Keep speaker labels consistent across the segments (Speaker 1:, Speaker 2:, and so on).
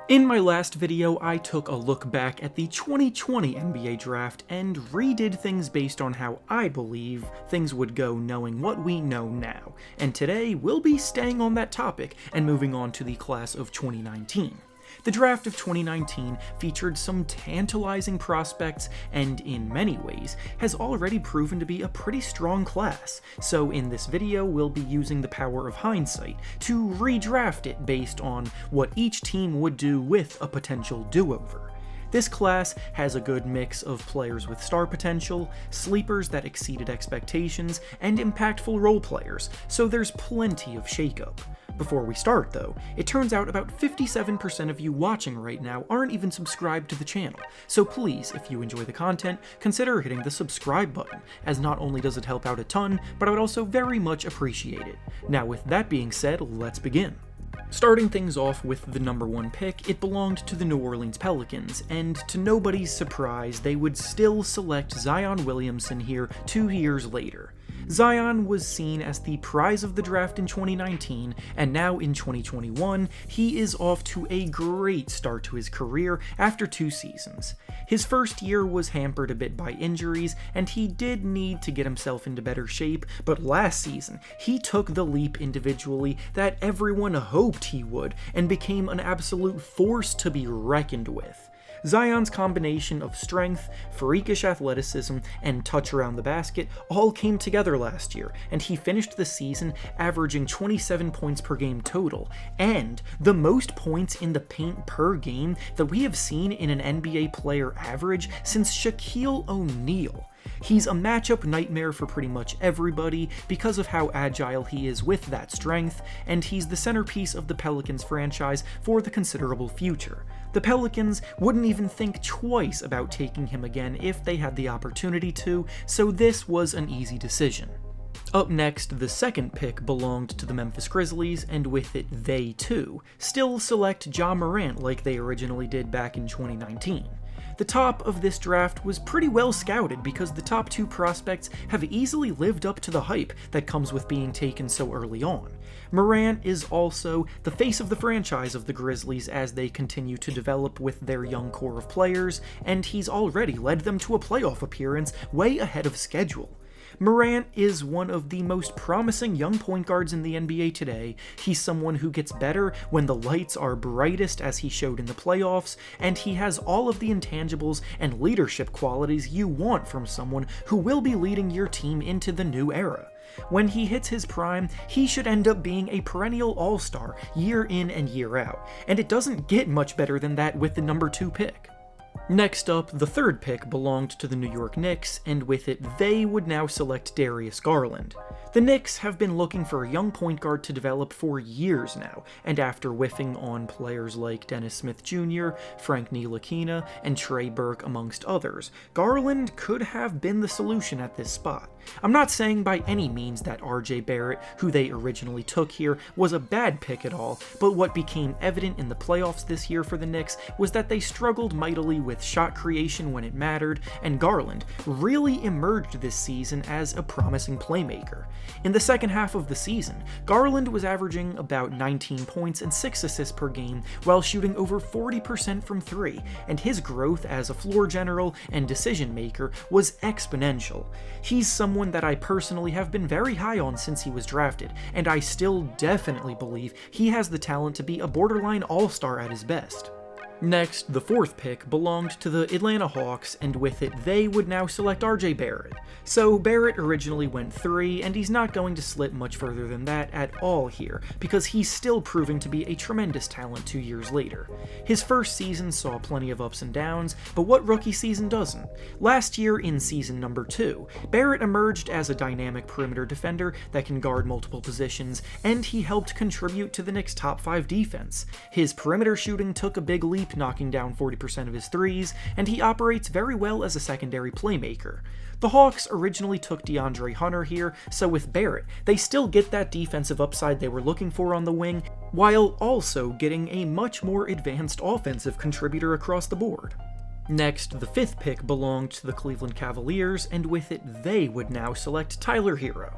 Speaker 1: In my last video, I took a look back at the 2020 NBA draft and redid things based on how I believe things would go knowing what we know now, and today we'll be staying on that topic and moving on to the class of 2019. The draft of 2019 featured some tantalizing prospects and, in many ways, has already proven to be a pretty strong class, so in this video we'll be using the power of hindsight to redraft it based on what each team would do with a potential do-over. This class has a good mix of players with star potential, sleepers that exceeded expectations, and impactful role players, so there's plenty of shakeup. Before we start though, it turns out about 57% of you watching right now aren't even subscribed to the channel, so please, if you enjoy the content, consider hitting the subscribe button, as not only does it help out a ton, but I would also very much appreciate it. Now with that being said, let's begin. Starting things off with the number 1 pick, it belonged to the New Orleans Pelicans, and to nobody's surprise, they would still select Zion Williamson here 2 years later. Zion was seen as the prize of the draft in 2019, and now in 2021, he is off to a great start to his career after 2 seasons. His first year was hampered a bit by injuries, and he did need to get himself into better shape, but last season, he took the leap individually that everyone hoped he would, and became an absolute force to be reckoned with. Zion's combination of strength, freakish athleticism, and touch around the basket all came together last year, and he finished the season averaging 27 points per game total, and the most points in the paint per game that we have seen in an NBA player average since Shaquille O'Neal. He's a matchup nightmare for pretty much everybody because of how agile he is with that strength, and he's the centerpiece of the Pelicans franchise for the considerable future. The Pelicans wouldn't even think twice about taking him again if they had the opportunity to, so this was an easy decision. Up next, the second pick belonged to the Memphis Grizzlies, and with it they too still select Ja Morant like they originally did back in 2019. The top of this draft was pretty well scouted because the top 2 prospects have easily lived up to the hype that comes with being taken so early on. Morant is also the face of the franchise of the Grizzlies as they continue to develop with their young core of players, and he's already led them to a playoff appearance way ahead of schedule. Morant is one of the most promising young point guards in the NBA today. He's someone who gets better when the lights are brightest, as he showed in the playoffs, and he has all of the intangibles and leadership qualities you want from someone who will be leading your team into the new era. When he hits his prime, he should end up being a perennial all-star year in and year out, and it doesn't get much better than that with the number 2 pick. Next up, the third pick belonged to the New York Knicks, and with it they would now select Darius Garland. The Knicks have been looking for a young point guard to develop for years now, and after whiffing on players like Dennis Smith Jr., Frank Ntilikina, and Trey Burke amongst others, Garland could have been the solution at this spot. I'm not saying by any means that RJ Barrett, who they originally took here, was a bad pick at all, but what became evident in the playoffs this year for the Knicks was that they struggled mightily with shot creation when it mattered, and Garland really emerged this season as a promising playmaker. In the second half of the season, Garland was averaging about 19 points and 6 assists per game while shooting over 40% from 3, and his growth as a floor general and decision maker was exponential. He's someone that I personally have been very high on since he was drafted, and I still definitely believe he has the talent to be a borderline all-star at his best. Next, the fourth pick belonged to the Atlanta Hawks, and with it they would now select RJ Barrett. So Barrett originally went 3, and he's not going to slip much further than that at all here, because he's still proving to be a tremendous talent 2 years later. His first season saw plenty of ups and downs, but what rookie season doesn't? Last year in season number 2, Barrett emerged as a dynamic perimeter defender that can guard multiple positions, and he helped contribute to the Knicks' top 5 defense. His perimeter shooting took a big leap, knocking down 40% of his threes, and he operates very well as a secondary playmaker. The Hawks originally took DeAndre Hunter here, so with Barrett, they still get that defensive upside they were looking for on the wing, while also getting a much more advanced offensive contributor across the board. Next, the fifth pick belonged to the Cleveland Cavaliers, and with it they would now select Tyler Herro.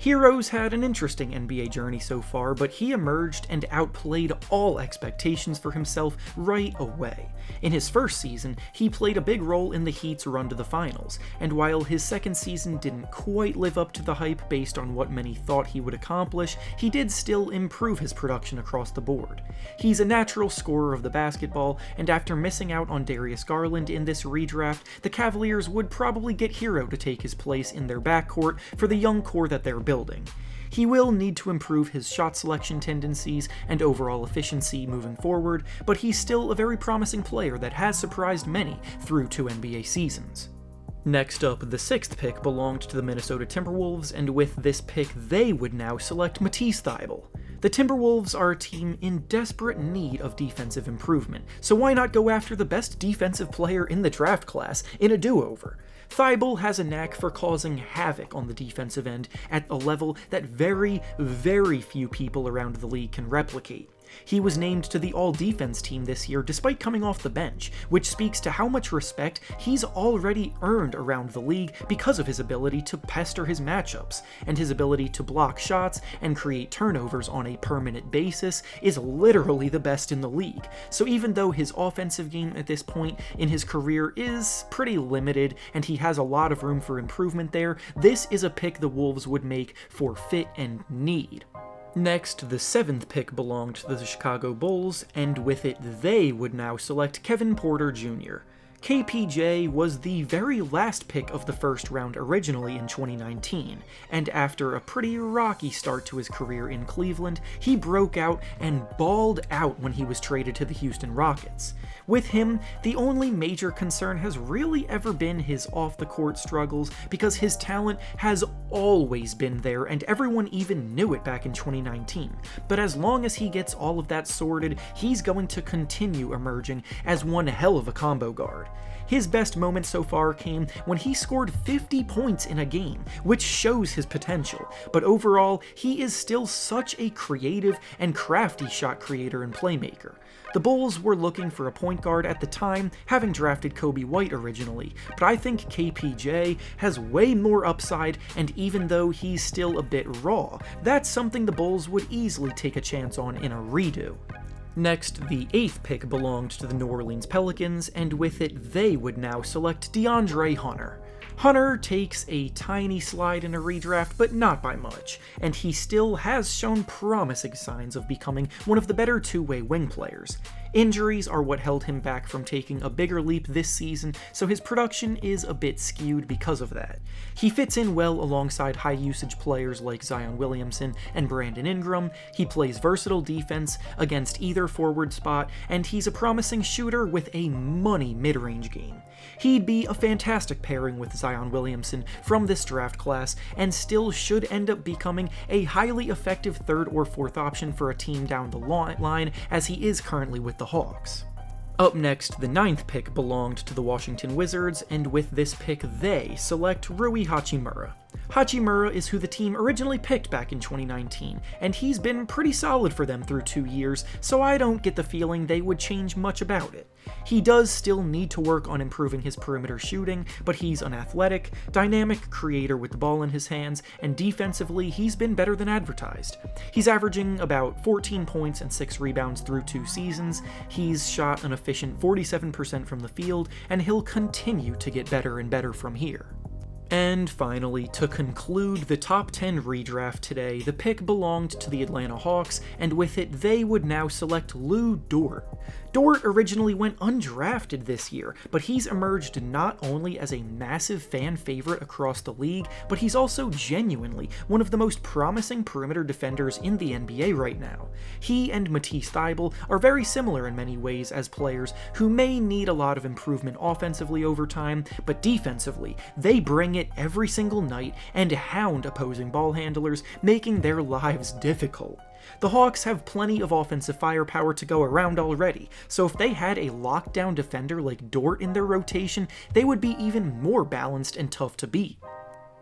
Speaker 1: Herro's had an interesting NBA journey so far, but he emerged and outplayed all expectations for himself right away. In his first season, he played a big role in the Heat's run to the finals, and while his second season didn't quite live up to the hype based on what many thought he would accomplish, he did still improve his production across the board. He's a natural scorer of the basketball, and after missing out on Darius Garland in this redraft, the Cavaliers would probably get Herro to take his place in their backcourt for the young core that they're building. He will need to improve his shot selection tendencies and overall efficiency moving forward, but he's still a very promising player that has surprised many through 2 NBA seasons. Next up, the 6th pick belonged to the Minnesota Timberwolves, and with this pick they would now select Matisse Thybutte. The Timberwolves are a team in desperate need of defensive improvement, so why not go after the best defensive player in the draft class in a do-over? Thybutte has a knack for causing havoc on the defensive end at a level that very, very few people around the league can replicate. He was named to the All-Defense team this year despite coming off the bench, which speaks to how much respect he's already earned around the league because of his ability to pester his matchups, and his ability to block shots and create turnovers on a permanent basis is literally the best in the league. So even though his offensive game at this point in his career is pretty limited and he has a lot of room for improvement there, this is a pick the Wolves would make for fit and need. Next, the 7th pick belonged to the Chicago Bulls, and with it they would now select Kevin Porter Jr. KPJ was the very last pick of the first round originally in 2019, and after a pretty rocky start to his career in Cleveland, he broke out and balled out when he was traded to the Houston Rockets. With him, the only major concern has really ever been his off-the-court struggles, because his talent has always been there and everyone even knew it back in 2019. But as long as he gets all of that sorted, he's going to continue emerging as one hell of a combo guard. His best moment so far came when he scored 50 points in a game, which shows his potential, but overall, he is still such a creative and crafty shot creator and playmaker. The Bulls were looking for a point guard at the time, having drafted Kobe White originally, but I think KPJ has way more upside, and even though he's still a bit raw, that's something the Bulls would easily take a chance on in a redo. Next, the 8th pick belonged to the New Orleans Pelicans, and with it they would now select DeAndre Hunter. Hunter takes a tiny slide in a redraft, but not by much, and he still has shown promising signs of becoming one of the better two-way wing players. Injuries are what held him back from taking a bigger leap this season, so his production is a bit skewed because of that. He fits in well alongside high-usage players like Zion Williamson and Brandon Ingram, he plays versatile defense against either forward spot, and he's a promising shooter with a money mid-range game. He'd be a fantastic pairing with Zion Williamson from this draft class, and still should end up becoming a highly effective 3rd or 4th option for a team down the line, as he is currently with the Hawks. Up next, the 9th pick belonged to the Washington Wizards, and with this pick they select Rui Hachimura. Hachimura is who the team originally picked back in 2019, and he's been pretty solid for them through 2 years, so I don't get the feeling they would change much about it. He does still need to work on improving his perimeter shooting, but he's an athletic, dynamic creator with the ball in his hands, and defensively he's been better than advertised. He's averaging about 14 points and 6 rebounds through 2 seasons, he's shot an efficient 47% from the field, and he'll continue to get better and better from here. And finally, to conclude the top 10 redraft today, the pick belonged to the Atlanta Hawks, and with it they would now select Lu Dort. Dort originally went undrafted this year, but he's emerged not only as a massive fan favorite across the league, but he's also genuinely one of the most promising perimeter defenders in the NBA right now. He and Matisse Thybutte are very similar in many ways as players who may need a lot of improvement offensively over time, but defensively, they bring it every single night and hound opposing ball handlers, making their lives difficult. The Hawks have plenty of offensive firepower to go around already, so if they had a lockdown defender like Dort in their rotation, they would be even more balanced and tough to beat.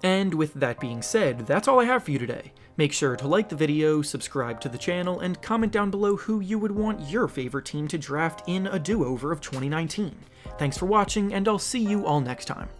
Speaker 1: And with that being said, that's all I have for you today. Make sure to like the video, subscribe to the channel, and comment down below who you would want your favorite team to draft in a do-over of 2019. Thanks for watching, and I'll see you all next time.